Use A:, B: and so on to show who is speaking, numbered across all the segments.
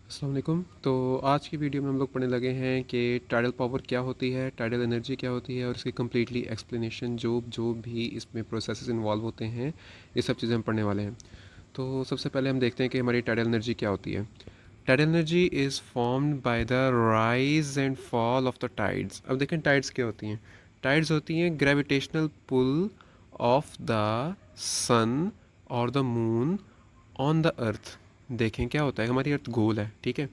A: अस्सलाम वालेकुम। तो आज की वीडियो में हम लोग पढ़ने लगे हैं कि टाइडल पावर क्या होती है, टाइडल एनर्जी क्या होती है और इसकी कम्प्लीटली एक्सप्लेनेशन जो जो भी इसमें प्रोसेसेस इन्वॉल्व होते हैं, ये सब चीज़ें हम पढ़ने वाले हैं। तो सबसे पहले हम देखते हैं कि हमारी टाइडल एनर्जी क्या होती है। Tidal energy is formed by the rise and fall of the tides. अब देखें टाइड्स क्या होती हैं। टाइड्स होती हैं ग्रेविटेशनल पुल ऑफ द सन और the moon on the earth. देखें क्या होता है, हमारी अर्थ गोल है, ठीक है,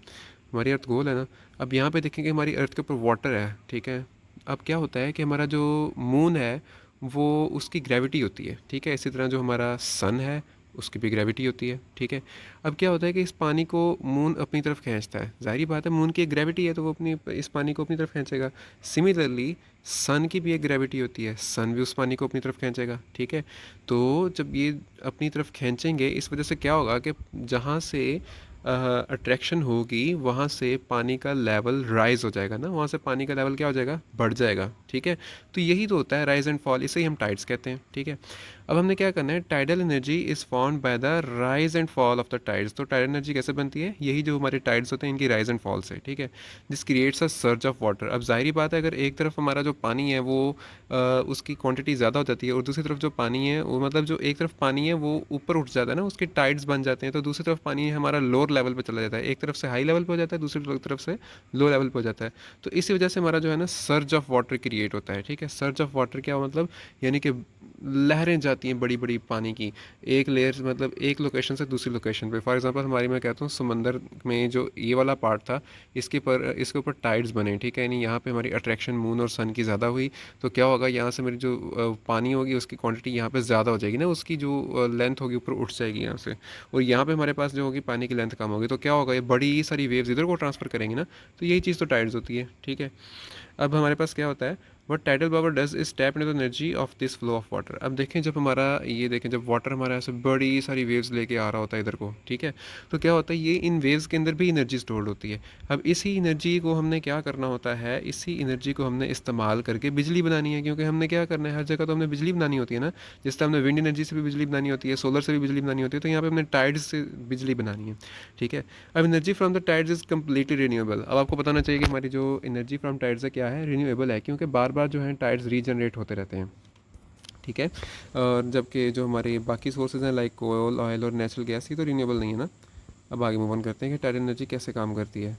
A: हमारी अर्थ गोल है ना। अब यहाँ पे देखेंगे हमारी अर्थ के ऊपर वाटर है, ठीक है। अब क्या होता है कि हमारा जो मून है वो उसकी ग्रेविटी होती है, ठीक है। इसी तरह जो हमारा सन है उसकी भी ग्रेविटी होती है, ठीक है। अब क्या होता है कि इस पानी को मून अपनी तरफ खींचता है, जाहिर बात है मून की एक ग्रेविटी है तो वो अपनी इस पानी को अपनी तरफ खींचेगा। सिमिलरली सन की भी एक ग्रेविटी होती है, सन भी उस पानी को अपनी तरफ खींचेगा, ठीक है। तो जब ये अपनी तरफ खींचेंगे इस वजह से क्या होगा कि जहाँ से अट्रैक्शन होगी वहाँ से पानी का लेवल राइज हो जाएगा ना, वहाँ से पानी का लेवल क्या हो जाएगा, बढ़ जाएगा, ठीक है। तो यही तो होता है राइज एंड फॉल, इसे ही हम टाइड्स कहते हैं, ठीक है। अब हमने क्या करना है, tidal energy is formed by the rise and fall of the tides. तो टाइडल एनर्जी कैसे बनती है, यही जो हमारे टाइड्स होते हैं इनकी राइज एंड फॉल से, ठीक है। This creates a surge of water. अब जाहिर बात है अगर एक तरफ हमारा जो पानी है वो उसकी क्वांटिटी ज़्यादा हो जाती है और दूसरी तरफ जो पानी है वो मतलब जो एक तरफ पानी है वो ऊपर उठ जाता है ना, उसके टाइड्स बन जाते हैं, तो दूसरी तरफ पानी हमारा लोअर लेवल पे चला जाता है, एक तरफ से हाई लेवल पे हो जाता है, दूसरी तरफ से लो लेवल पे हो जाता है। तो इसी वजह से हमारा जो है ना सर्ज ऑफ वाटर क्रिएट होता है, ठीक है। सर्ज ऑफ वाटर क्या मतलब, यानी कि लहरें जाती हैं बड़ी बड़ी पानी की, एक लेयर मतलब एक लोकेशन से दूसरी लोकेशन पे। फॉर एग्जांपल हमारी मैं कहता हूँ समंदर में जो ये वाला पार्ट था इसके ऊपर टाइड्स बने, ठीक है, यानी यहाँ पे हमारी अट्रैक्शन मून और सन की ज़्यादा हुई। तो क्या होगा, यहाँ से मेरी जो पानी होगी उसकी क्वांटिटी यहाँ पे ज़्यादा हो जाएगी ना, उसकी जो लेंथ होगी ऊपर उठ जाएगी यहाँ से, और यहाँ पे हमारे पास जो होगी पानी की लेंथ कम होगी। तो क्या होगा, ये बड़ी सारी वेव्स इधर को ट्रांसफ़र करेंगे ना, तो यही चीज़ तो टाइड्स होती है, ठीक है। अब हमारे पास क्या होता है, what tidal power does is tap into the energy of this flow of water. अब देखें जब हमारा ये देखें जब वाटर हमारा ऐसे बड़ी सारी वेव्स लेके आ रहा होता है इधर को, ठीक है, तो क्या होता है ये इन वेव्स के अंदर भी एनर्जी स्टोर्ड होती है। अब इसी एनर्जी को हमने क्या करना होता है, इसी एनर्जी को हमने इस्तेमाल करके बिजली बनानी है, क्योंकि हमने क्या करना है, हर जगह तो हमने बिजली बनानी होती है ना। जिस तरह हमने विंड एनर्जी से भी बिजली बनानी होती है, सोलर से भी बिजली बनानी होती है, तो यहाँ पे हमने टाइड्स से बिजली बनानी है, ठीक है। अब energy from the tides is completely renewable. अब आपको बताना चाहिए कि हमारी जो एनर्जी फ्रॉम टाइड्स है क्या है, रिन्यूएबल है, क्योंकि बार बार जो है टाइड्स रीजनरेट होते रहते हैं, ठीक है। और जबकि जो हमारे बाकी सोर्सेज हैं लाइक कोयल, ऑयल और नेचुरल गैस, ये तो रिन्यूएबल नहीं है ना। अब आगे मूव ऑन करते हैं कि टाइडल एनर्जी कैसे काम करती है।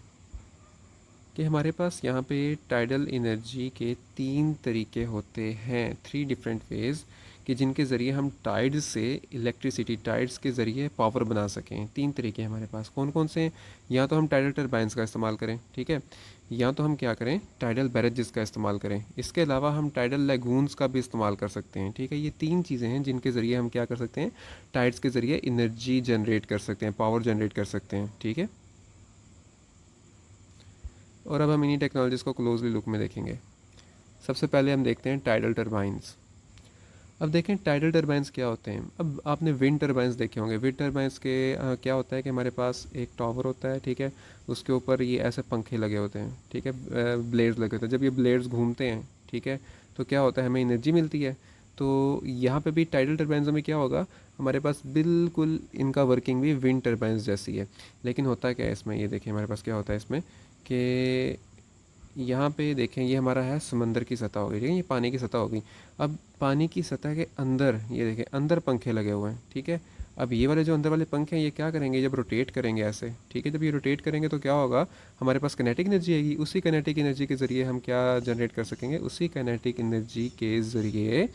A: कि हमारे पास यहाँ पे टाइडल एनर्जी के तीन तरीके होते हैं, थ्री डिफरेंट वेज, कि जिनके ज़रिए हम टाइड्स से इलेक्ट्रिसिटी, टाइड्स के ज़रिए पावर बना सकें। तीन तरीके हैं हमारे पास, कौन कौन से हैं, या तो हम टाइडल टर्बाइंस का इस्तेमाल करें, ठीक है, या तो हम क्या करें टाइडल बैरेजेस का इस्तेमाल करें, इसके अलावा हम टाइडल लेगून्स का भी इस्तेमाल कर सकते हैं, ठीक है। ये तीन चीज़ें हैं जिनके ज़रिए हम क्या कर सकते हैं, टाइड्स के ज़रिए एनर्जी जनरेट कर सकते हैं, पावर जनरेट कर सकते हैं, ठीक है। और अब हम इन्हीं टेक्नोलॉजीज़ को क्लोजली लुक में देखेंगे। सबसे पहले हम देखते हैं टाइडल टरबाइंस। अब देखें टाइडल टरबाइंस क्या होते हैं। अब आपने विंड टरबाइंस देखे होंगे। विंड टरबाइंस के क्या होता है कि हमारे पास एक टावर होता है, ठीक है, उसके ऊपर ये ऐसे पंखे लगे होते हैं, ठीक है, ब्लेड्स लगे होते हैं। जब ये ब्लेड्स घूमते हैं, ठीक है, तो क्या होता है, हमें एनर्जी मिलती है। तो यहाँ पे भी टाइडल टरबाइंस में क्या होगा, हमारे पास बिल्कुल इनका वर्किंग भी विंड टरबाइंस जैसी है। लेकिन होता क्या है इसमें, ये देखिए हमारे पास क्या होता है इसमें कि यहाँ पे देखें ये हमारा है समंदर की सतह हो गई, ठीक है, ये पानी की सतह हो गई। अब पानी की सतह के अंदर ये देखें अंदर पंखे लगे हुए हैं, ठीक है। अब ये वाले जो अंदर वाले पंखे हैं ये क्या करेंगे, जब रोटेट करेंगे ऐसे, ठीक है, जब ये रोटेट करेंगे तो क्या होगा, हमारे पास काइनेटिक एनर्जी आएगी। उसी काइनेटिक एनर्जी के ज़रिए हम क्या जनरेट कर सकेंगे, उसी काइनेटिक एनर्जी के ज़रिए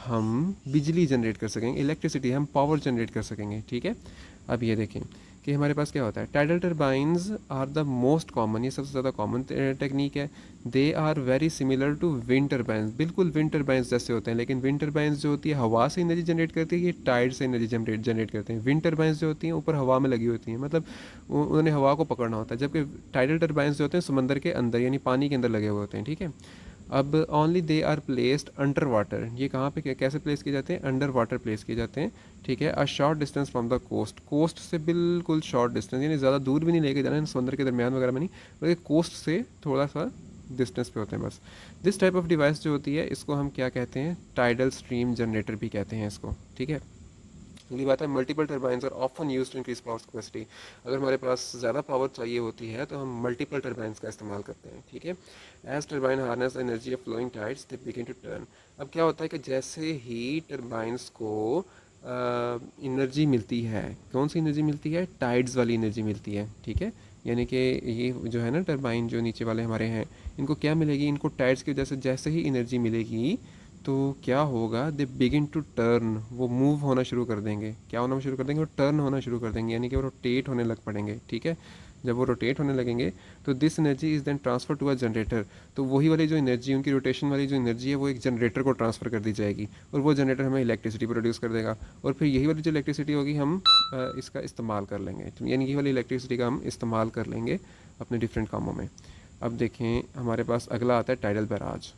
A: हम बिजली जनरेट कर सकेंगे, इलेक्ट्रिसिटी, हम पावर जनरेट कर सकेंगे, ठीक है। अब ये देखें कि हमारे पास क्या होता है, tidal turbines are the most common, ये सबसे ज़्यादा कॉमन टेक्निक है। They are very similar to wind turbines, बिल्कुल विंड टर्बाइंस जैसे होते हैं, लेकिन विंड टर्बाइंस जो होती है हवा से एनर्जी जनरेट करती है, ये टाइड से एनर्जी जनरेट करते हैं। विंड टर्बाइंस जो होती हैं ऊपर हवा में लगी होती हैं, मतलब उन्होंने हवा को पकड़ना होता है, जबकि टाइडल टर्बाइंस जो होते हैं समंदर के अंदर यानी पानी के अंदर लगे हुए होते हैं, ठीक है। अब only they are placed under water, ये कहाँ पे कैसे प्लेस किए जाते हैं, अंडर वाटर प्लेस किए जाते हैं, ठीक है। A short distance from the coast, coast से बिल्कुल शॉर्ट डिस्टेंस, यानी ज़्यादा दूर भी नहीं लेके जाना है, समंदर के दरमियान वगैरह में नहीं, बल्कि कोस्ट से थोड़ा सा डिस्टेंस पे होते हैं बस। दिस टाइप ऑफ डिवाइस जो होती है इसको हम क्या कहते हैं, टाइडल स्ट्रीम जनरेटर भी कहते हैं इसको, ठीक है। अगली बात है multiple turbines are often use to increase power capacity. अगर हमारे पास ज़्यादा पावर चाहिए होती है तो हम मल्टीपल टर्बाइंस का इस्तेमाल करते हैं, ठीक है। As turbine harness energy of flowing tides they begin to turn. अब क्या होता है कि जैसे ही टर्बाइंस को एनर्जी मिलती है, कौन सी एनर्जी मिलती है, टाइड्स वाली एनर्जी मिलती है, ठीक है। यानी कि ये जो है ना टर्बाइन जो नीचे वाले हमारे हैं, इनको क्या मिलेगी, इनको टाइड्स की वजह से जैसे ही एनर्जी मिलेगी तो क्या होगा, दे बिगिन टू टर्न, वो मूव होना शुरू कर देंगे। क्या होना शुरू कर देंगे, वो टर्न होना शुरू कर देंगे, यानी कि वो रोटेट होने लग पड़ेंगे, ठीक है। जब वो रोटेट होने लगेंगे तो this energy is then transfer to a generator. तो वही वाली जो एनर्जी, उनकी रोटेशन वाली जो एनर्जी है वो एक जनरेटर को ट्रांसफ़र कर दी जाएगी और वो जनरेटर हमें इलेक्ट्रिसिटी प्रोड्यूस कर देगा और फिर यही वाली जो इलेक्ट्रिसिटी होगी हम इसका इस्तेमाल कर लेंगे, तो यानी यही वाली इलेक्ट्रिसिटी का हम इस्तेमाल कर लेंगे अपने डिफरेंट कामों में। अब देखें हमारे पास अगला आता है टाइडल बैराज।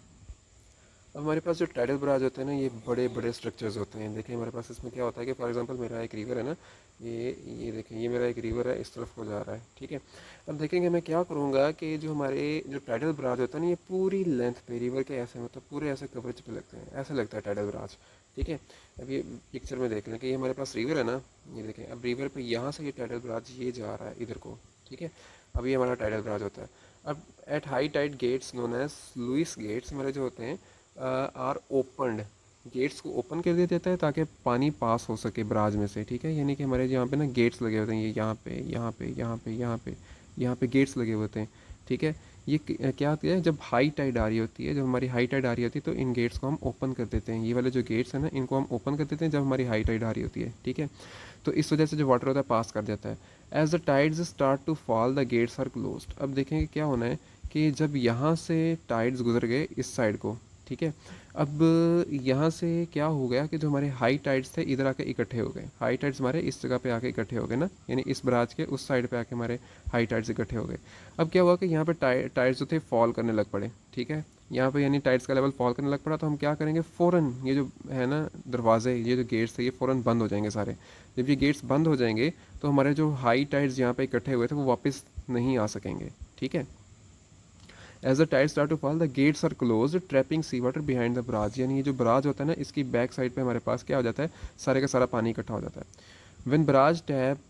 A: अब हमारे पास जो टाइडल बराज होते हैं ना, ये बड़े बड़े स्ट्रक्चर्स होते हैं। देखिए हमारे पास इसमें क्या होता है कि फॉर एग्जांपल मेरा एक रिवर है ना, ये देखें, ये मेरा एक रिवर है, इस तरफ को जा रहा है, ठीक है। अब देखेंगे मैं क्या करूँगा कि जो हमारे जो टाइडल बराज होता है ना, ये पूरी लेंथ पे रिवर के ऐसे मतलब पूरे ऐसे कवरेज पे लगते हैं, ऐसा लगता है टाइडल बराज, ठीक है। अब ये पिक्चर में देख लें कि ये हमारे पास रिवर है ना, ये देखें, अब रिवर पर यहाँ से ये टाइडल बराज ये जा रहा है इधर को, ठीक है। अब ये हमारा टाइडल बराज होता है। अब at high tide gates known as sluice gates हमारे जो होते हैं आर ओपनड, गेट्स को ओपन कर दिया जाता है ताकि पानी पास हो सके बराज में से, ठीक है। यानी कि हमारे यहाँ पे ना गेट्स लगे होते हैं, ये यहाँ पे यहाँ पे यहाँ पे यहाँ पे यहाँ पे गेट्स लगे होते हैं, ठीक है। ये क्या होती है, जब हाई टाइड आ रही होती है, जब हमारी हाई टाइड आ रही होती है तो इन गेट्स को हम ओपन कर देते हैं। ये वाले जो गेट्स हैं ना, इनको हम ओपन कर देते हैं जब हमारी हाई टाइड आ रही होती है, ठीक है। तो इस वजह से जो वाटर होता है पास कर जाता है। As the tides start to fall the gates are closed. अब देखेंगे क्या होना है कि जब यहाँ से टाइड्स गुजर गए इस साइड को, ठीक है। अब यहाँ से क्या हो गया कि जो हमारे हाई टाइड्स थे इधर आके इकट्ठे हो गए, हाई टाइड्स हमारे इस जगह पे आके इकट्ठे हो गए ना, यानी इस बराज के उस साइड पे आके हमारे हाई टाइड्स इकट्ठे हो गए। अब क्या हुआ कि यहाँ पे टाइड्स जो थे फॉल करने लग पड़े, ठीक है। यहाँ पे यानी टाइड्स का लेवल फॉल करने लग पड़ा, तो हम क्या करेंगे, फ़ौरन ये जो है ना दरवाजे, ये जो गेट्स थे ये फ़ौरन बंद हो जाएंगे सारे। जब ये गेट्स बंद हो जाएंगे तो हमारे जो हाई टाइड्स यहाँ पे इकट्ठे हुए थे वो वापस नहीं आ सकेंगे, ठीक है। As the tide start to fall the gates are close trapping sea water behind the barrage. यानी ये जो बराज होता है ना, इसकी बैक साइड पे हमारे पास क्या हो जाता है, सारे का सारा पानी इकट्ठा हो जाता है। When barrage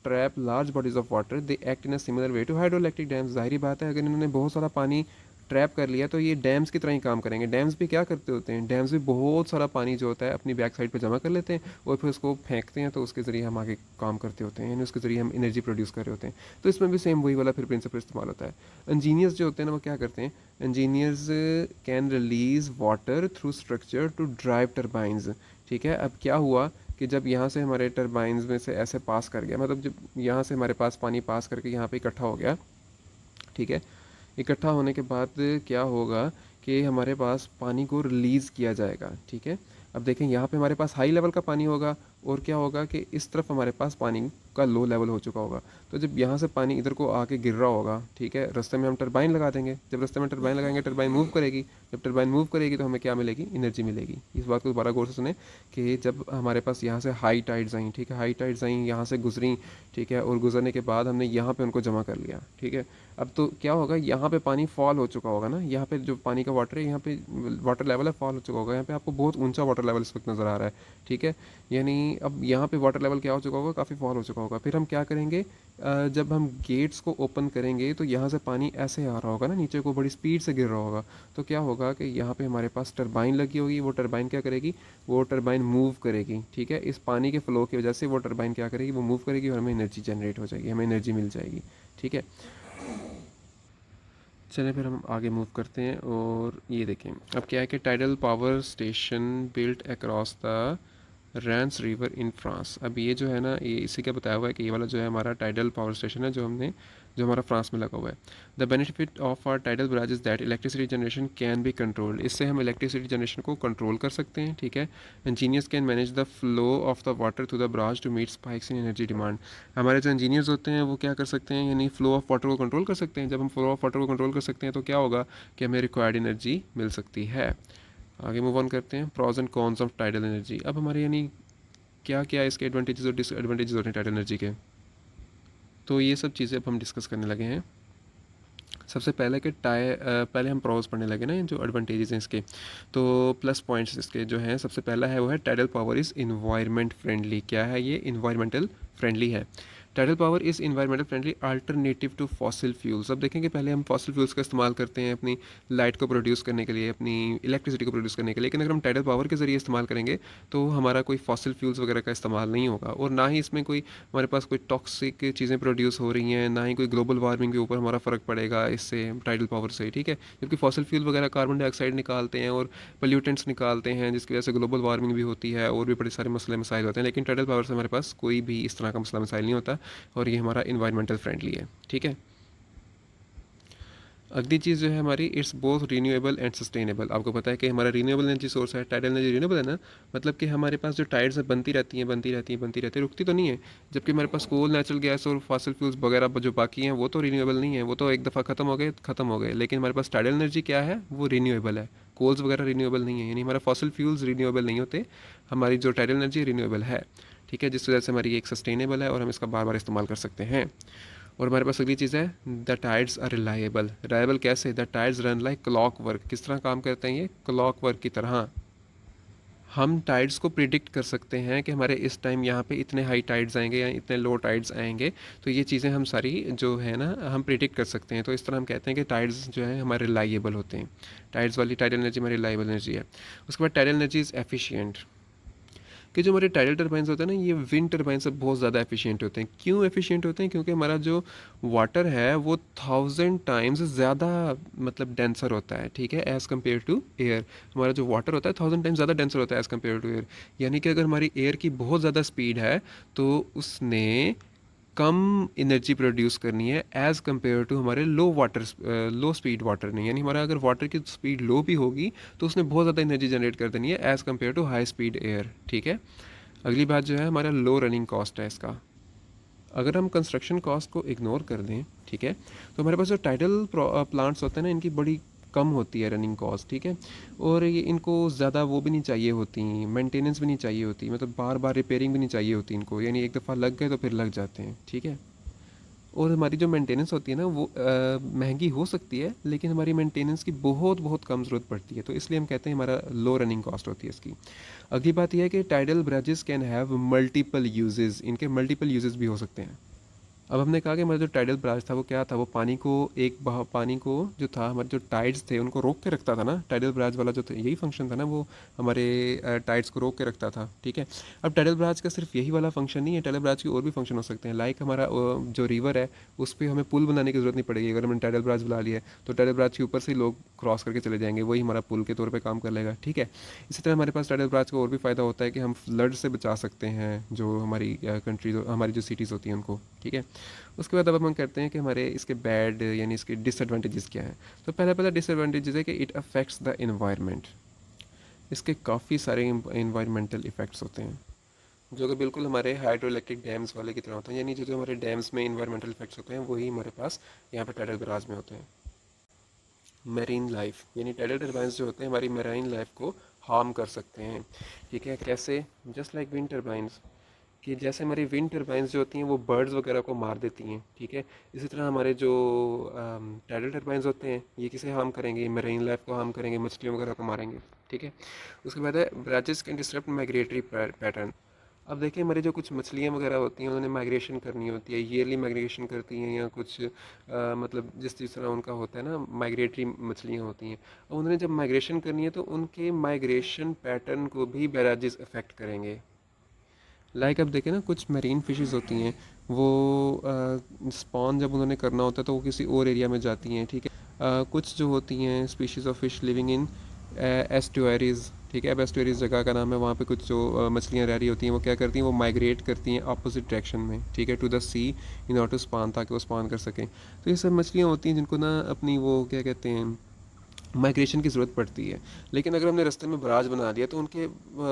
A: trap large bodies of water, they act in a similar way to hydroelectric dams। जाहिर बात है अगर इन्होंने बहुत सारा पानी ट्रैप कर लिया तो ये डैम्स की तरह ही काम करेंगे। डैम्स भी क्या करते होते हैं, डैम्स भी बहुत सारा पानी जो होता है अपनी बैक साइड पे जमा कर लेते हैं और फिर उसको फेंकते हैं, तो उसके ज़रिए हम आगे काम करते होते हैं, यानी उसके ज़रिए हम एनर्जी प्रोड्यूस कर रहे होते हैं। तो इसमें भी सेम वही वाला फिर प्रिंसिपल इस्तेमाल होता है। इंजीनियर्स जो होते हैं ना, वो क्या करते हैं, engineers can release water through structure to drive turbines, ठीक है। अब क्या हुआ कि जब यहाँ से हमारे टर्बाइंस में से ऐसे पास कर गया, मतलब जब यहाँ से हमारे पास पानी पास करके यहाँ पे इकट्ठा हो गया, ठीक है। इकट्ठा होने के बाद क्या होगा कि हमारे पास पानी को रिलीज़ किया जाएगा, ठीक है। अब देखें यहाँ पे हमारे पास हाई लेवल का पानी होगा और क्या होगा कि इस तरफ हमारे पास पानी का लो लेवल हो चुका होगा। तो जब यहाँ से पानी इधर को आके गिर रहा होगा, ठीक है, रास्ते में हम टरबाइन लगा देंगे। जब रास्ते में टरबाइन लगाएंगे, टरबाइन मूव करेगी। जब टरबाइन मूव करेगी तो हमें क्या मिलेगी, एनर्जी मिलेगी। इस बात को दोबारा गौर से सुने कि जब हमारे पास यहाँ से हाई टाइड्स आई, ठीक है, हाई टाइड्स आई यहाँ से गुजरी, ठीक है, और गुजरने के बाद हमने यहाँ पे उनको जमा कर लिया, ठीक है। अब तो क्या होगा, यहाँ पे पानी फॉल हो चुका होगा ना, यहाँ पे जो पानी का वाटर है, यहाँ पे वाटर लेवल है फॉल हो चुका होगा। यहाँ पे आपको बहुत ऊंचा वाटर लेवल इस वक्त नज़र आ रहा है, ठीक है। यानी अब यहाँ पे वाटर लेवल क्या हो चुका होगा, काफ़ी फॉल हो चुका होगा। फिर हम क्या करेंगे, जब हम गेट्स को ओपन करेंगे तो यहाँ से पानी ऐसे आ रहा होगा ना, नीचे को बड़ी स्पीड से गिर रहा होगा। तो क्या होगा कि यहाँ पे हमारे पास टरबाइन लगी होगी, वो टरबाइन क्या करेगी, वो टरबाइन मूव करेगी, ठीक है। इस पानी के फ्लो की वजह से वो टरबाइन क्या करेगी, वो मूव करेगी और हमें एनर्जी जनरेट हो जाएगी, हमें एनर्जी मिल जाएगी, ठीक है। चलें फिर हम आगे मूव करते हैं और ये देखें अब क्या है कि tidal power station built across the Rance river in France. अब ये जो है ना, ये इसी का बताया हुआ है कि ये वाला जो है हमारा टाइडल पावर स्टेशन है जो हमारा फ्रांस में लगा हुआ है। The benefit of our tidal barrage is that electricity generation can be controlled. इससे हम इलेक्ट्रिसिटी जनरेशन को कंट्रोल कर सकते हैं, ठीक है। Engineers can manage the flow of the water through the barrage to meet spikes in energy demand. हमारे जो इंजीनियर्स होते हैं वो क्या कर सकते हैं, यानी फ्लो ऑफ वाटर को कंट्रोल कर सकते हैं। जब हम फ्लो ऑफ वाटर को कंट्रोल कर सकते हैं तो क्या होगा कि हमें रिक्वायर्ड एनर्जी मिल सकती है। आगे मूव ऑन करते हैं, pros and cons of tidal energy. अब हमारे यानी क्या क्या इसके एडवांटेजेस और डिसएडवांटेजेस होते हैं टाइडल एनर्जी के, तो ये सब चीज़ें अब हम डिस्कस करने लगे हैं। सबसे पहले पहले हम प्रोज पढ़ने लगे ना, जो एडवांटेजेस हैं इसके, तो प्लस पॉइंट्स इसके जो हैं, सबसे पहला है वो है tidal power is environment friendly. क्या है ये? इन्वायरमेंटल फ्रेंडली है। Tidal power is environmental friendly alternative to fossil fuels. अब देखेंगे पहले हम फॉसिल फ्यूल्स का इस्तेमाल करते हैं अपनी लाइट को प्रोड्यूस करने के लिए, अपनी इलेक्ट्रिसिटी को प्रोड्यूस करने के लिए, लेकिन अगर हम टाइडल पावर के ज़रिए इस्तेमाल करेंगे तो हमारा कोई फॉसिल फ्यूल्स वगैरह का इस्तेमाल नहीं होगा, और ना ही इसमें कोई हमारे पास कोई टॉक्सिक चीज़ें प्रोड्यूस हो रही हैं, ना ही कोई ग्लोबल वार्मिंग के ऊपर हमारा फ़र्क पड़ेगा इससे टाइडल पावर से, ठीक है। जबकि फॉसिल फ्यूल वगैरह कार्बन डाइऑक्साइड निकालते हैं और पोल्यूटेंट्स निकालते हैं, जिसकी वजह से ग्लोबल वार्मिंग भी होती है और भी बड़े सारे मसले मसाइल होते हैं, लेकिन टाइडल पावर से हमारे पास कोई भी इस तरह का मसला मसाइल नहीं होता, और ये हमारा इन्वायरमेंटल फ्रेंडली है, ठीक है। अगली चीज़ जो है हमारी, it's both renewable and sustainable. आपको पता है कि हमारा रीन्यूएबल एनर्जी सोर्स है, टाइडल एनर्जी रीन्यूएबल है ना, मतलब कि हमारे पास जो टाइड्स बनती रहती हैं बनती रहती हैं बनती रहती है, रुकती तो नहीं है। जबकि हमारे पास कोल, नेचुरल गैस और फॉसिल फ्यूल्स वगैरह जो बाकी हैं वो तो रीन्यूएबल नहीं है, वो तो एक दफ़ा ख़त्म हो गए। लेकिन हमारे पास टाइडल एनर्जी क्या है? वो रीन्यूएबल है। कोल्स वगैरह रीन्यूएबल नहीं है, यानी हमारा फॉसिल फ्यूल्स रीन्यूएबल नहीं होते, हमारी जो टाइडल एनर्जी रीन्यूएबल है, ठीक है, जिस वजह से हमारी एक सस्टेनेबल है और हम इसका बार बार इस्तेमाल कर सकते हैं। और हमारे पास अगली चीज़ है, the tides are reliable. Reliable कैसे? The tides run like clock work. किस तरह काम करते हैं ये? क्लॉक वर्क की तरह। हम टाइड्स को प्रिडिक्ट कर सकते हैं कि हमारे इस टाइम यहाँ पे इतने हाई टाइड्स आएंगे या इतने लो टाइड्स आएंगे, तो ये चीज़ें हम सारी जो है ना हम प्रिडिक्ट कर सकते हैं। तो इस तरह हम कहते हैं कि टाइड्स जो है हमारे रिलायबल होते हैं। टाइड्स वाली टाइडल एनर्जी हमारी रिलायबल एनर्जी है। उसके बाद टाइडल एनर्जी इज़ एफिशिएंट, कि जो हमारे टाइडल टरबाइंस होते हैं ना, ये विंड टरबाइन से बहुत ज़्यादा एफिशिएंट होते हैं। क्यों एफिशिएंट होते हैं? क्योंकि हमारा जो वाटर है वो 1000 टाइम्स ज़्यादा मतलब डेंसर होता है, ठीक है, एज़ कम्पेयर टू एयर। हमारा जो वाटर होता है 1000 टाइम्स ज़्यादा डेंसर होता है एज़ कम्पेयर टू एयर। यानी कि अगर हमारी एयर की बहुत ज़्यादा स्पीड है तो उसने कम एनर्जी प्रोड्यूस करनी है एज़ कम्पेयर टू हमारे लो स्पीड वाटर ने। यानी हमारा अगर वाटर की स्पीड लो भी होगी तो उसने बहुत ज़्यादा एनर्जी जनरेट कर देनी है as compare to high speed air, ठीक है। अगली बात जो है हमारा लो रनिंग कॉस्ट है इसका। अगर हम कंस्ट्रक्शन कॉस्ट को इग्नोर कर दें, ठीक है, तो हमारे पास जो टाइडल प्लांट्स होते हैं ना, इनकी बड़ी कम होती है रनिंग कॉस्ट, ठीक है। और ये इनको ज़्यादा वो भी नहीं चाहिए होती, मेंटेनेंस भी नहीं चाहिए होती, मतलब बार बार रिपेयरिंग भी नहीं चाहिए होती इनको, यानी एक दफ़ा लग गए तो फिर लग जाते हैं, ठीक है। और हमारी जो मेंटेनेंस होती है ना वो महंगी हो सकती है, लेकिन हमारी मेंटेनेंस की बहुत बहुत कम ज़रूरत पड़ती है, तो इसलिए हम कहते हैं हमारा लो रनिंग कॉस्ट होती है इसकी। अगली बात यह है कि tidal bridges can have multiple uses. इनके मल्टीपल यूजेस भी हो सकते हैं। अब हमने कहा कि हमारा जो टाइडल ब्राज था वो क्या था? वो पानी को जो था, हमारे जो टाइड्स थे उनको रोक के रखता था ना। टाइडल ब्राज वाला जो था यही फंक्शन था ना, वो हमारे टाइड्स को रोक के रखता था, ठीक है। अब टाइडल ब्राज का सिर्फ यही वाला फंक्शन नहीं है, टाइडल ब्राज के और भी फंक्शन हो सकते हैं। लाइक हमारा जो रिवर है उस पर हमें पुल बनाने की ज़रूरत नहीं पड़ेगी। अगर हमने टाइडल ब्राज बना लिया है तो टाइडल ब्राज के ऊपर से ही लोग क्रॉस करके चले जाएंगे, वही हमारा पुल के तौर पर काम कर लेगा, ठीक है। इसी तरह हमारे पास टाइडल ब्राज का और भी फ़ायदा होता है कि हम फ्लड से बचा सकते हैं जो हमारी कंट्रीज, हमारी जो सिटीज़ होती हैं उनको, ठीक है। उसके बाद अब हम कहते हैं कि हमारे इसके बैड यानी इसके डिसएडवांटेजेस क्या हैं। तो पहला डिसएडवांटेज है कि इट अफेक्ट्स द इन्वायरमेंट। इसके काफ़ी सारे इन्वायरमेंटल इफ़ेक्ट्स होते हैं जो कि बिल्कुल हमारे हाइड्रो इलेक्ट्रिक डैम्स वाले की तरह होते हैं। यानी जो जो हमारे डैम्स में इन्वायरमेंटल इफेक्ट्स होते हैं वही हमारे पास यहाँ पर टाइडल बराज में होते हैं। मेरीन लाइफ, यानी टाइडल टर्बाइंस जो होते हैं हमारी मेराइन लाइफ को हार्म कर सकते हैं, ठीक है। कैसे? जस्ट लाइक विंड टर्बाइंस, कि जैसे हमारी विंड टर्बाइंस जो होती हैं वो बर्ड्स वगैरह को मार देती हैं, ठीक है। इसी तरह हमारे जो टाइडल टर्बाइंस होते हैं ये किसे हार्म करेंगे? मेरीन लाइफ को हार्म करेंगे, मछलियों वगैरह को मारेंगे, ठीक है। उसके बाद है ब्राजेस कैन डिस्टर्ब माइग्रेटरी पैटर्न। अब देखिए हमारी जो कुछ मछलियाँ वगैरह होती हैं उन्होंने माइग्रेशन करनी होती है, ईयरली माइग्रेशन करती हैं, या कुछ मतलब जिस तरह उनका होता है ना, माइग्रेटरी मछलियाँ होती हैं। अब उन्होंने जब माइग्रेशन करनी है तो उनके माइग्रेशन पैटर्न को भी बैराजेस अफेक्ट करेंगे। लाइक अब देखें ना, कुछ मरीन फिशेस होती हैं वो स्पॉन जब उन्होंने करना होता है तो वो किसी और एरिया में जाती हैं, ठीक है। कुछ जो होती हैं species of fish living in estuaries, ठीक है। अब एस्टुअरीज जगह का नाम है, वहाँ पे कुछ जो मछलियाँ रह रही होती हैं वो क्या करती हैं? वो माइग्रेट करती हैं अपोजिट डायरेक्शन में, ठीक है, to the sea in order to spawn, ताकि वो स्पान कर सकें। तो ये सब मछलियाँ होती हैं जिनको ना अपनी वो क्या कहते हैं, माइग्रेशन की ज़रूरत पड़ती है। लेकिन अगर हमने रास्ते में बराज बना दिया तो उनके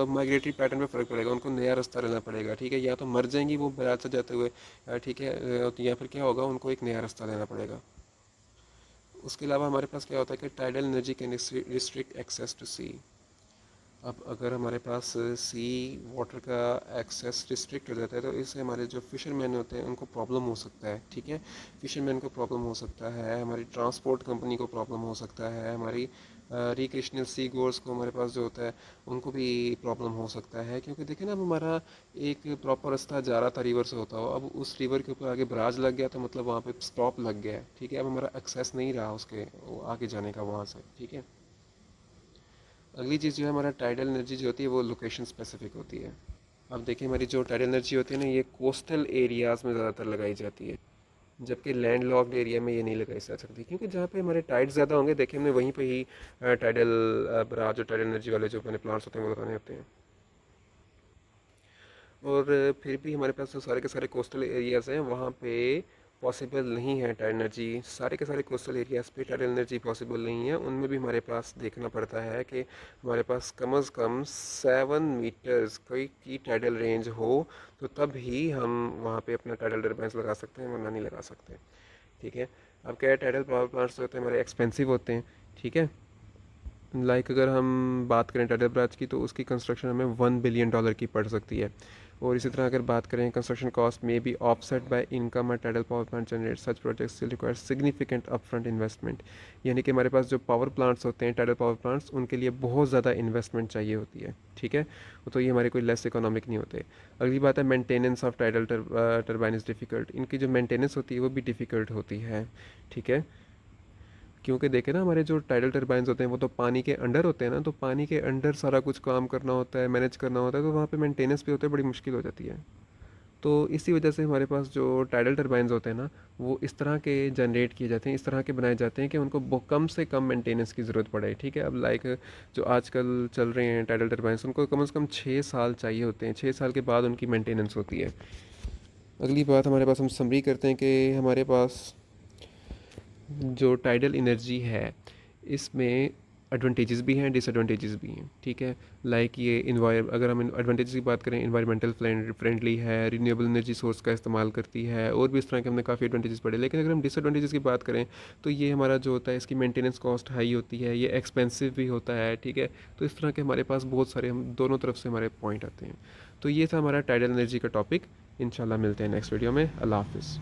A: माइग्रेटरी पैटर्न पे फ़र्क पड़ेगा, उनको नया रास्ता लेना पड़ेगा, ठीक है। या तो मर जाएंगी वो बराज से जाते हुए, ठीक है, या फिर क्या होगा, उनको एक नया रास्ता लेना पड़ेगा। उसके अलावा हमारे पास क्या होता है कि tidal energy can restrict access to sea. अब अगर हमारे पास सी वाटर का एक्सेस रिस्ट्रिक्ट हो जाता है तो इससे हमारे जो फ़िशरमैन होते हैं उनको प्रॉब्लम हो सकता है, ठीक है। फ़िशरमैन को प्रॉब्लम हो सकता है, हमारी ट्रांसपोर्ट कंपनी को प्रॉब्लम हो सकता है, हमारी रिक्रिएशनल सी गोर्स को हमारे पास जो होता है उनको भी प्रॉब्लम हो सकता है। क्योंकि देखिए ना, अब हमारा एक प्रॉपर रास्ता जा रहा था रिवर से होता हुआ, अब उस रिवर के ऊपर आगे बराज लग गया तो मतलब वहाँ पे स्टॉप लग गया है, ठीक है। अब हमारा एक्सेस नहीं रहा उसके आगे जाने का वहाँ से, ठीक है। अगली चीज़ जो है, हमारा टाइडल एनर्जी जो होती है वो लोकेशन स्पेसिफिक होती है। अब देखिए, हमारी जो टाइडल एनर्जी होती है ना, ये कोस्टल एरियाज़ में ज़्यादातर लगाई जाती है, जबकि लैंड लॉक्ड एरिया में ये नहीं लगाई जा सकती। क्योंकि जहाँ पे हमारे टाइड ज़्यादा होंगे, देखिए हमने वहीं पे ही टाइडल बराज और टाइडल एनर्जी वाले जो अपने प्लांट्स होते हैं वो लगाने होते हैं। और फिर भी हमारे पास जो सारे के सारे कोस्टल एरियाज़ हैं वहाँ पे पॉसिबल नहीं है टाइड एनर्जी। सारे के सारे कोस्टल एरियाज़ पे टाइड एनर्जी पॉसिबल नहीं है। उनमें भी हमारे पास देखना पड़ता है कि हमारे पास कम अज़ कम 7 मीटर्स कोई की टाइडल रेंज हो, तो तब ही हम वहाँ पे अपना टाइडल टरबाइन्स लगा सकते हैं, वरना नहीं लगा सकते, ठीक है। अब क्या है, टाइडल पावर प्लांट्स होते हैं हमारे एक्सपेंसिव होते हैं, ठीक है। अगर हम बात करें टाइडल ब्राज की, तो उसकी कंस्ट्रक्शन हमें $1 बिलियन की पड़ सकती है। और इसी तरह अगर बात करें कंस्ट्रक्शन कॉस्ट में बी ऑफसेट बाय इनकम और टाइडल पावर प्लांट जनरेट सच projects still require significant upfront investment. यानी कि हमारे पास जो पावर प्लांट्स होते हैं, टाइडल पावर प्लांट्स, उनके लिए बहुत ज़्यादा इन्वेस्टमेंट चाहिए होती है, ठीक है। तो ये हमारे कोई लेस इकोनॉमिक नहीं होते। अगली बात है, maintenance of tidal turbine is difficult. इनकी जो मेंटेनेंस होती है वो भी डिफ़िकल्ट होती है, ठीक है। क्योंकि देखें ना, हमारे जो टाइडल टरबाइन्स होते हैं वो तो पानी के अंडर होते हैं ना, तो पानी के अंडर सारा कुछ काम करना होता है, मैनेज करना होता है, तो वहाँ पे मेंटेनेंस भी होता है, बड़ी मुश्किल हो जाती है। तो इसी वजह से हमारे पास जो टाइडल टरबाइन्स होते हैं ना, वो इस तरह के जनरेट किए जाते हैं, इस तरह के बनाए जाते हैं कि उनको कम से कम मेंटेनेंस की ज़रूरत पड़े, ठीक है। अब जो आजकल चल रहे हैं टाइडल टरबाइन्स, उनको कम से कम 6 साल चाहिए होते हैं, 6 साल के बाद उनकी मेंटेनेंस होती है। अगली बात हमारे पास, हम समरी करते हैं कि हमारे पास जो टाइडल एनर्जी है इसमें एडवांटेजेस भी हैं, डिसएडवांटेजेस भी हैं, ठीक है। ये अगर हम एडवांटेजेस की बात करें, इन्वायरमेंटल फ्रेंडली है, रिन्यूएबल एनर्जी सोर्स का इस्तेमाल करती है, और भी इस तरह के हमने काफ़ी एडवांटेजेस पढ़े। लेकिन अगर हम डिसएडवांटेजेस की बात करें, तो ये हमारा जो होता है, इसकी मेंटेनेंस कॉस्ट हाई होती है, ये एक्सपेंसिव भी होता है, ठीक है। तो इस तरह के हमारे पास बहुत सारे, हम दोनों तरफ से हमारे पॉइंट आते हैं। तो ये था हमारा टाइडल एनर्जी का टॉपिक। इंशाल्लाह मिलते हैं नेक्स्ट वीडियो में। अल्लाह हाफिज़।